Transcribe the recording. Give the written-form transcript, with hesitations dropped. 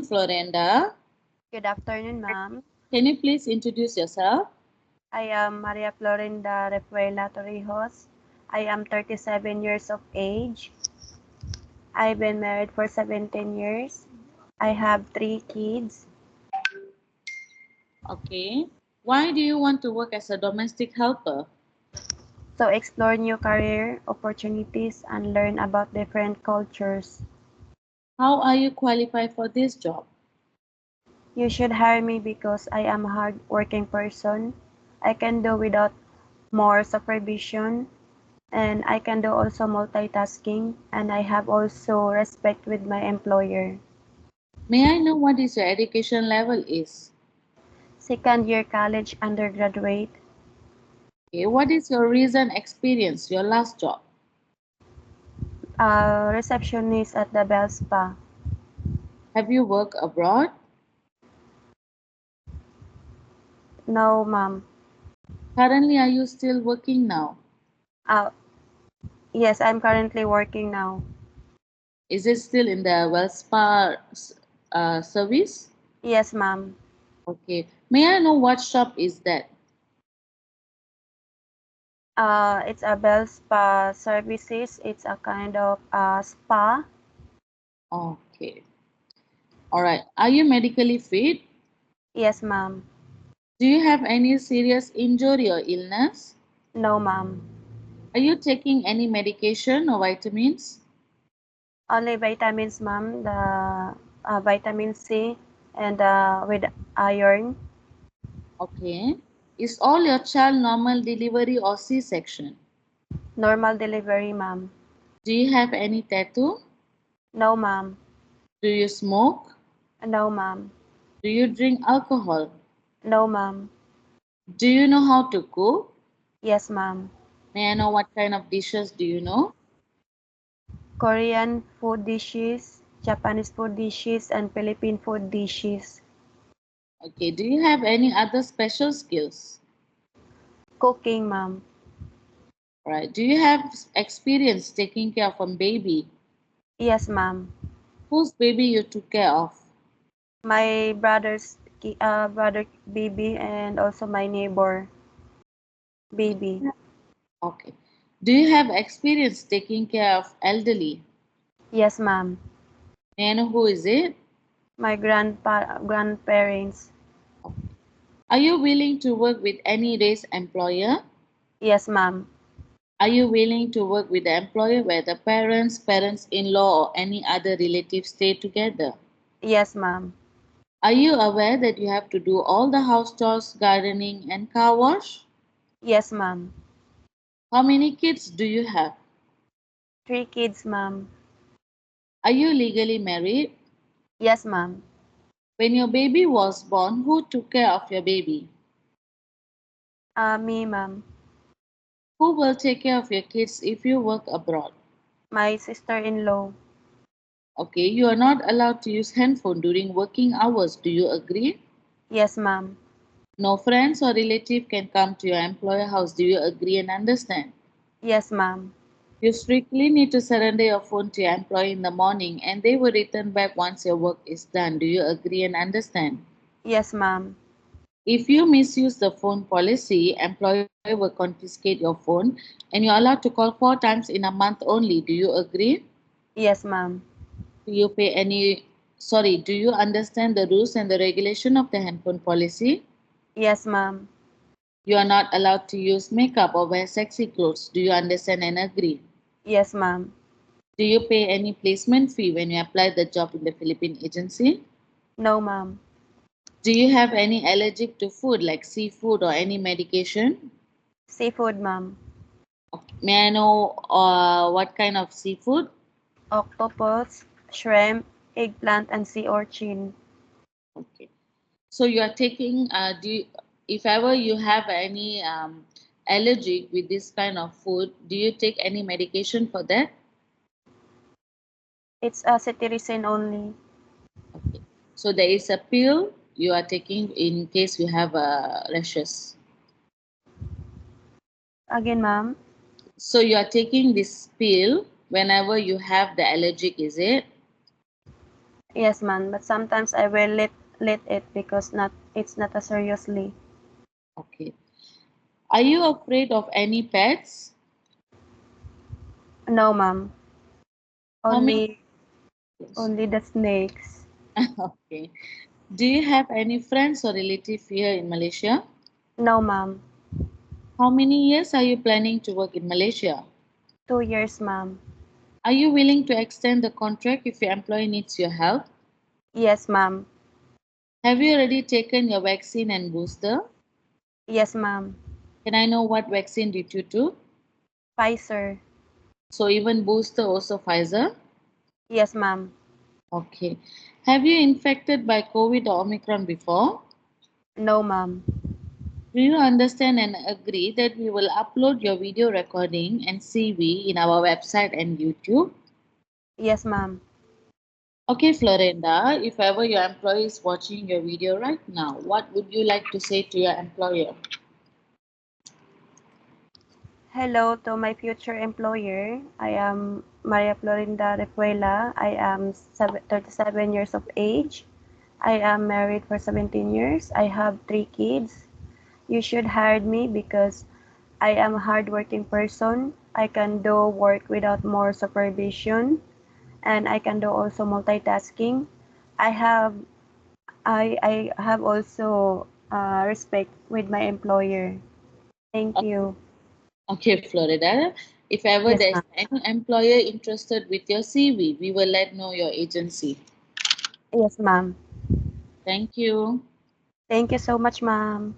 Florenda. Good afternoon, ma'am. Can you please introduce yourself? I am Ma.Florenda Rafuela. I am 37 years of age. I've been married for 17 years. I have 3 kids. Okay. Why do you want to work as a domestic helper? So explore new career opportunities and learn about different cultures. How are you qualified for this job? You should hire me because I am a hard working person. I can do without more supervision and I can do also multitasking and I have also respect with my employer. May I know what is your education level is? Second year college undergraduate. Okay. What is your recent experience, your last job? Receptionist at the Bell Spa. Have you worked abroad? No, ma'am. Currently, are you still working now? Uh, yes, I'm currently working now. Is it still in the well spa service? Yes, ma'am. Okay. May I know what shop is that? It's a Bell Spa services. It's a kind of spa. Okay. All right. Are you medically fit? Yes, ma'am. Do you have any serious injury or illness? No, ma'am. Are you taking any medication or vitamins? Only vitamins, ma'am. The vitamin C and with iron. Okay. Is all your child normal delivery or C-section? Normal delivery, ma'am. Do you have any tattoo? No, ma'am. Do you smoke? No, ma'am. Do you drink alcohol? No, ma'am. Do you know how to cook? Yes, ma'am. May I know what kind of dishes do you know? Korean food dishes, Japanese food dishes, and Philippine food dishes. Okay. Do you have any other special skills? Cooking, ma'am. Right. Do you have experience taking care of a baby? Yes, ma'am. Whose baby you took care of? My brother baby and also my neighbor baby. Okay. Do you have experience taking care of elderly? Yes, ma'am. May I know who is it? My grandparents. Are you willing to work with any race employer? Yes, ma'am. Are you willing to work with the employer where the parents, parents-in-law, or any other relatives stay together? Yes, ma'am. Are you aware that you have to do all the house chores, gardening, and car wash? Yes, ma'am. How many kids do you have? 3 kids, ma'am. Are you legally married? Yes, ma'am. When your baby was born, who took care of your baby? Me, ma'am. Who will take care of your kids if you work abroad? My sister-in-law. Okay, you are not allowed to use handphone during working hours. Do you agree? Yes, ma'am. No friends or relative can come to your employer house. Do you agree and understand? Yes, ma'am. You strictly need to surrender your phone to your employer in the morning and they will return back once your work is done. Do you agree and understand? Yes, ma'am. If you misuse the phone policy, employer will confiscate your phone and you're allowed to call 4 times in a month only. Do you agree? Yes, ma'am. Do you understand the rules and the regulation of the handphone policy? Yes, ma'am. You are not allowed to use makeup or wear sexy clothes. Do you understand and agree? Yes, ma'am. Do you pay any placement fee when you apply the job in the Philippine agency? No, ma'am. Do you have any allergic to food like seafood or any medication? Seafood, ma'am. Okay. May I know what kind of seafood? Octopus, shrimp, eggplant, and sea urchin. Okay. So you are taking, if ever you have any allergic with this kind of food, do you take any medication for that? It's a cetirizine only. Okay. So there is a pill you are taking in case you have rashes. Again, ma'am. So you are taking this pill whenever you have the allergic, is it? Yes, ma'am. But sometimes I will let it because not it's not a seriously. Okay. Are you afraid of any pets? No, ma'am. How many? Only only the snakes. Okay. Do you have any friends or relative here in Malaysia? No, ma'am. How many years are you planning to work in Malaysia? 2 years, ma'am. Are you willing to extend the contract if your employer needs your help? Yes, ma'am. Have you already taken your vaccine and booster? Yes, ma'am. Can I know what vaccine did you do? Pfizer. So even booster also Pfizer? Yes, ma'am. Okay. Have you infected by COVID or Omicron before? No, ma'am. Do you understand and agree that we will upload your video recording and CV in our website and YouTube? Yes, ma'am. Okay, Florenda, if ever your employee is watching your video right now, what would you like to say to your employer? Hello to my future employer. I am Ma.Florenda Rafuela. I am 37 years of age. I am married for 17 years. I have 3 kids. You should hire me because I am a hardworking person. I can do work without more supervision, and I can do also multitasking. I have I have also respect with my employer. Thank you. Okay, Florida. If ever Yes, there's ma'am. any employer interested with your CV, we will let know your agency. Yes, ma'am. Thank you. Thank you so much, ma'am.